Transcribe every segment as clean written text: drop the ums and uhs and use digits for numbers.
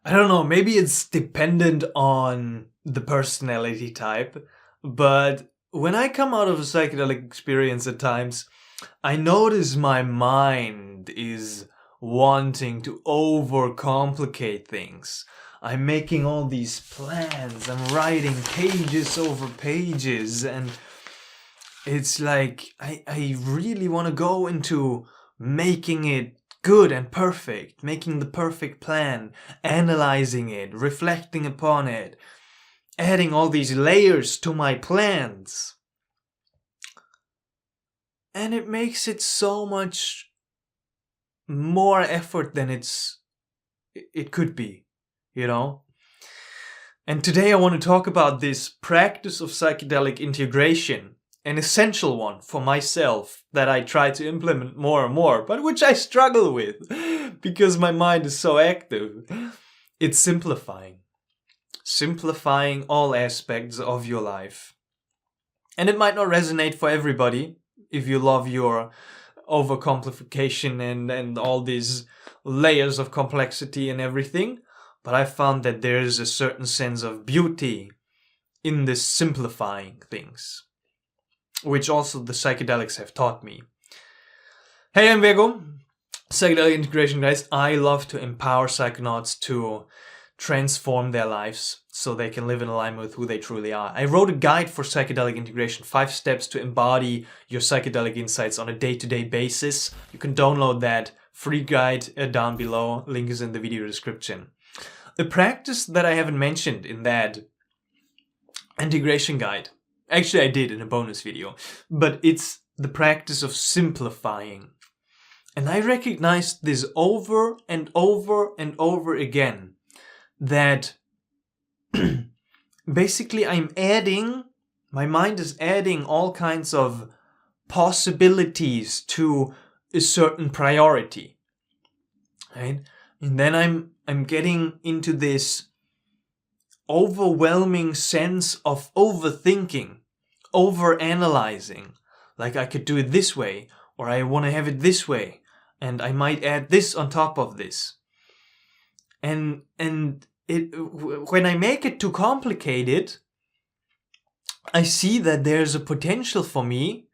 I don't know, maybe it's dependent on the personality type, but when I come out of a psychedelic experience at times, I notice my mind is wanting to overcomplicate things. I'm making all these plans, I'm writing pages over pages, and it's like I really want to go into making it good and perfect, making the perfect plan, analyzing it, reflecting upon it, adding all these layers to my plans. And it makes it so much more effort than it could be, you know? And today I want to talk about this practice of psychedelic integration, an essential one for myself that I try to implement more and more, but which I struggle with because my mind is so active. It's simplifying. Simplifying all aspects of your life. And it might not resonate for everybody if you love your overcomplication and all these layers of complexity and everything. But I found that there is a certain sense of beauty in this simplifying things, which also the psychedelics have taught me. Hey, I'm Vego, Psychedelic Integration Guys. I love to empower psychonauts to transform their lives so they can live in alignment with who they truly are. I wrote a guide for psychedelic integration, 5 steps to embody your psychedelic insights on a day-to-day basis. You can download that free guide down below. Link is in the video description. A practice that I haven't mentioned in that integration guide, actually I did in a bonus video, but it's the practice of simplifying. And I recognized this over and over and over again, that basically my mind is adding all kinds of possibilities to a certain priority, right? And then I'm getting into this overwhelming sense of overthinking, overanalyzing. Like I could do it this way, or I want to have it this way, and I might add this on top of this. And when I make it too complicated, I see that there's a potential for me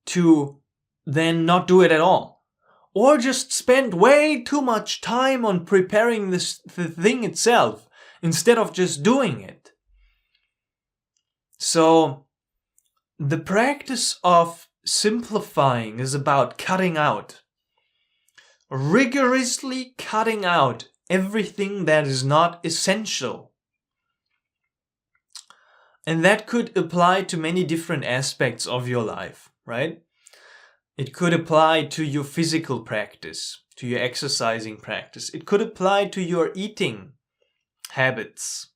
to then not do it at all. Or just spend way too much time on preparing the thing itself instead of just doing it. So the practice of simplifying is about cutting out, rigorously cutting out everything that is not essential. And that could apply to many different aspects of your life, right? It could apply to your physical practice, to your exercising practice. It could apply to your eating habits.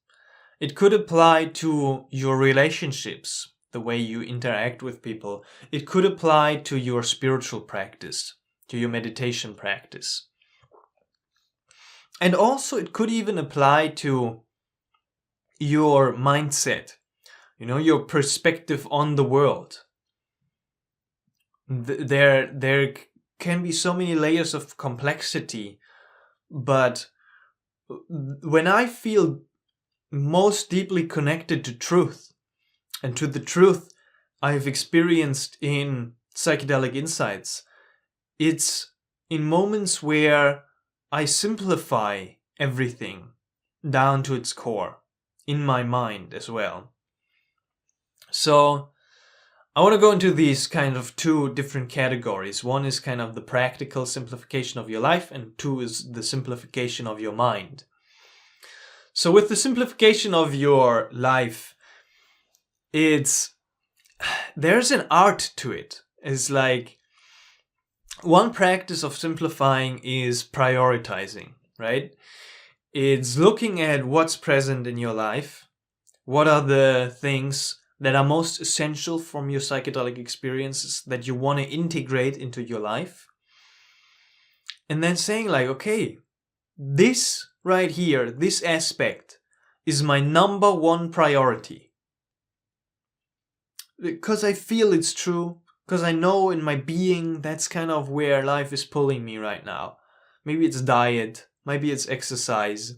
It could apply to your relationships, the way you interact with people. It could apply to your spiritual practice, to your meditation practice. And also it could even apply to your mindset, your perspective on the world. There can be so many layers of complexity, but when I feel most deeply connected to truth, and to the truth I've experienced in psychedelic insights, it's in moments where I simplify everything down to its core, in my mind as well. So I want to go into these kind of 2 different categories. One is kind of the practical simplification of your life, and 2 is the simplification of your mind. So with the simplification of your life, there's an art to it. It's like, one practice of simplifying is prioritizing, right? It's looking at what's present in your life, what are the things that are most essential from your psychedelic experiences that you want to integrate into your life. And then saying like, okay, this right here, this aspect is my number 1 priority. Because I feel it's true, because I know in my being that's kind of where life is pulling me right now. Maybe it's diet, maybe it's exercise,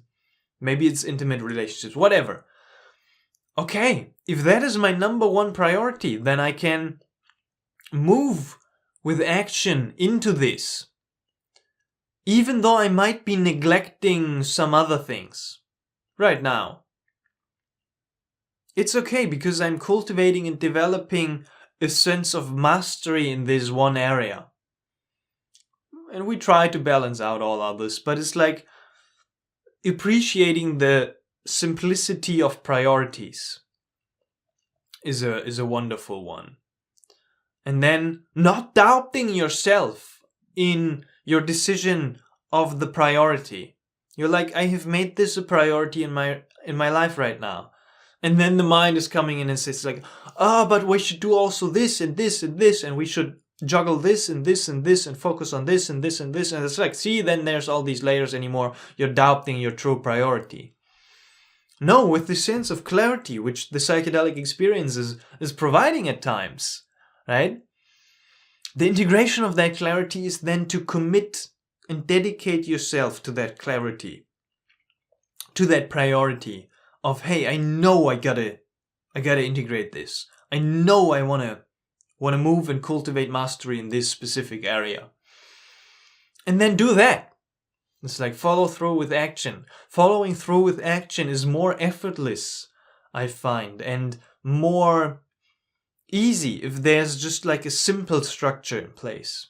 Maybe it's intimate relationships, whatever. Okay, if that is my number one priority, then I can move with action into this, even though I might be neglecting some other things right now. It's okay, because I'm cultivating and developing a sense of mastery in this one area. And we try to balance out all others, but it's like appreciating the simplicity of priorities is a wonderful one. And then not doubting yourself in your decision of the priority. You're like, I have made this a priority in my life right now. And then the mind is coming in and says like, but we should do also this and this and this, and we should juggle this and this and this and focus on this and this and this. And it's like, see, then there's all these layers anymore. You're doubting your true priority. No, with the sense of clarity, which the psychedelic experience is providing at times, right? The integration of that clarity is then to commit and dedicate yourself to that clarity, to that priority of, hey, I know I gotta integrate this. I know I wanna move and cultivate mastery in this specific area. And then do that. It's like follow through with action. Following through with action is more effortless, I find, and more easy if there's just like a simple structure in place.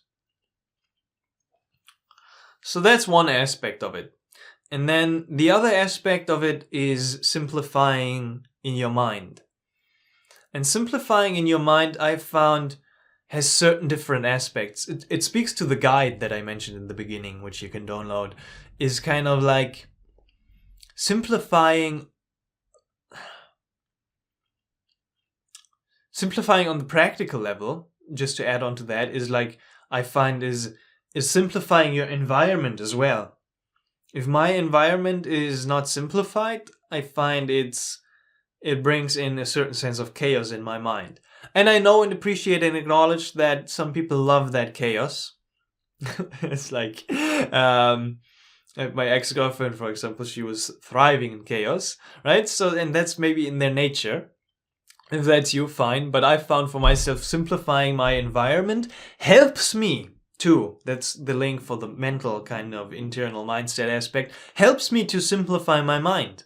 So that's one aspect of it. And then the other aspect of it is simplifying in your mind. And simplifying in your mind, I've found, has certain different aspects. It speaks to the guide that I mentioned in the beginning, which you can download, is kind of like simplifying on the practical level. Just to add on to that, is like, I find is simplifying your environment as well. If my environment is not simplified, I find it brings in a certain sense of chaos in my mind. And I know and appreciate and acknowledge that some people love that chaos. It's like, my ex-girlfriend, for example, she was thriving in chaos, right? So, and that's maybe in their nature. If that's you, fine. But I found for myself, simplifying my environment helps me too. That's the link for the mental kind of internal mindset aspect. Helps me to simplify my mind.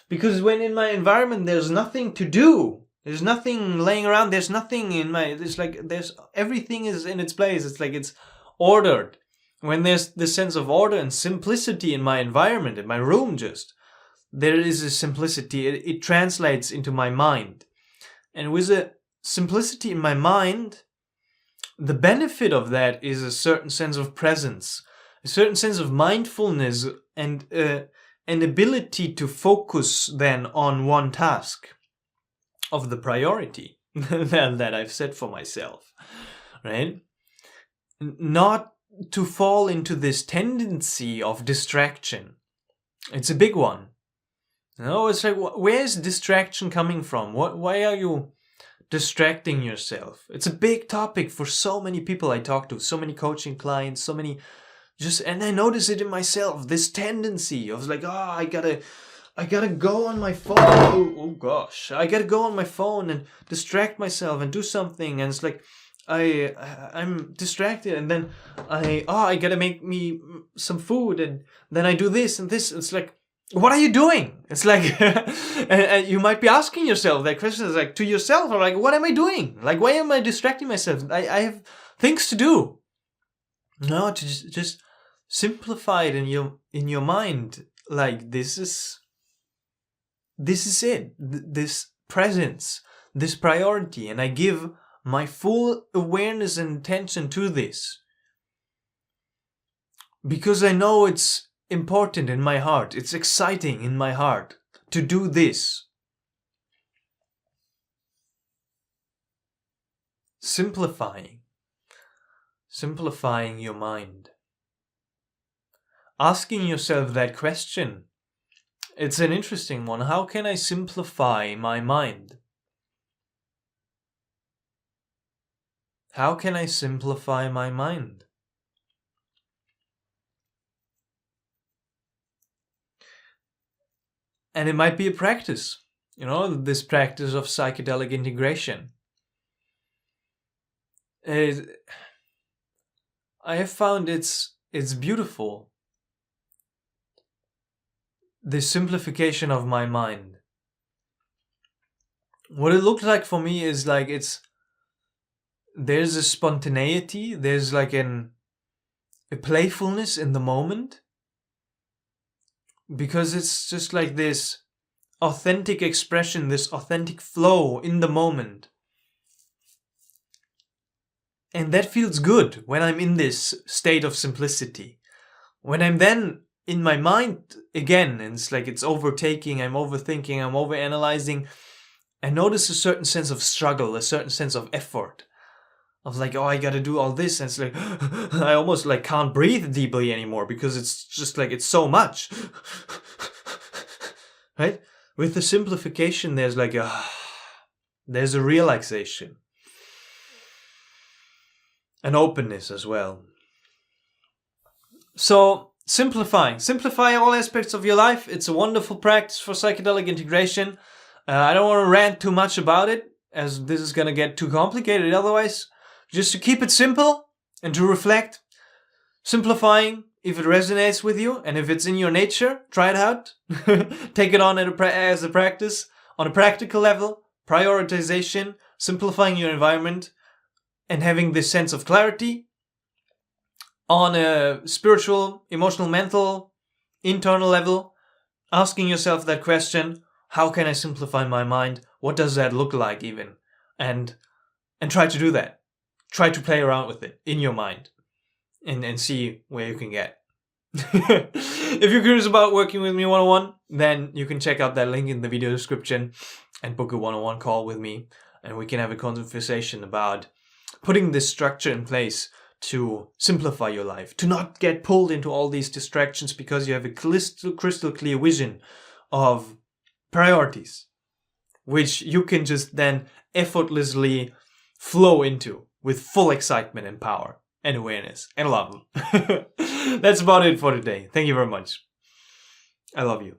Because when in my environment there's nothing to do, there's nothing laying around, there's nothing in my, it's like everything is in its place. It's like it's ordered. When there's this sense of order and simplicity in my environment, in my room just, there is a simplicity. It translates into my mind. And with a simplicity in my mind, the benefit of that is a certain sense of presence, a certain sense of mindfulness, and an ability to focus then on one task of the priority that I've set for myself, right? Not to fall into this tendency of distraction. It's a big one. No, it's like, where's distraction coming from? Why are you distracting yourself? It's a big topic for so many people I talk to, so many coaching clients, so many and I notice it in myself, this tendency of like, I gotta go on my phone. Oh gosh, I gotta go on my phone and distract myself and do something. And it's like, I'm distracted, and then I gotta make me some food, and then I do this and this. It's like, what are you doing? It's like, and you might be asking yourself that question, is like to yourself, or like, what am I doing? Like, why am I distracting myself? I have things to do. No, to just simplify it in your mind. Like, this is it. This presence, this priority, and I give my full awareness and attention to this because I know it's important in my heart. It's exciting in my heart to do this. Simplifying your mind. Asking yourself that question. It's an interesting one. How can I simplify my mind? How can I simplify my mind? And it might be a practice, this practice of psychedelic integration. I have found it's beautiful. The simplification of my mind. What it looks like for me is like there's a spontaneity, there's like a playfulness in the moment, because it's just like this authentic expression, this authentic flow in the moment. And that feels good when I'm in this state of simplicity. When I'm then in my mind again, and it's like it's overtaking, I'm overthinking, I'm overanalyzing, I notice a certain sense of struggle, a certain sense of effort. Of like, oh, I gotta do all this, and it's like, I almost like can't breathe deeply anymore because it's just like, it's so much. Right? With the simplification, there's like there's a relaxation. An openness as well. So, simplify all aspects of your life. It's a wonderful practice for psychedelic integration. I don't want to rant too much about it, as this is going to get too complicated otherwise. Just to keep it simple and to reflect. Simplifying, if it resonates with you and if it's in your nature, try it out. Take it on as a practice. On a practical level, prioritization, simplifying your environment, and having this sense of clarity. On a spiritual, emotional, mental, internal level, asking yourself that question, how can I simplify my mind? What does that look like even? And try to do that. Try to play around with it in your mind and see where you can get. If you're curious about working with me one-on-one, then you can check out that link in the video description and book a one-on-one call with me, and we can have a conversation about putting this structure in place to simplify your life, to not get pulled into all these distractions because you have a crystal clear vision of priorities, which you can just then effortlessly flow into with full excitement and power and awareness and love. That's about it for today. Thank you very much. I love you.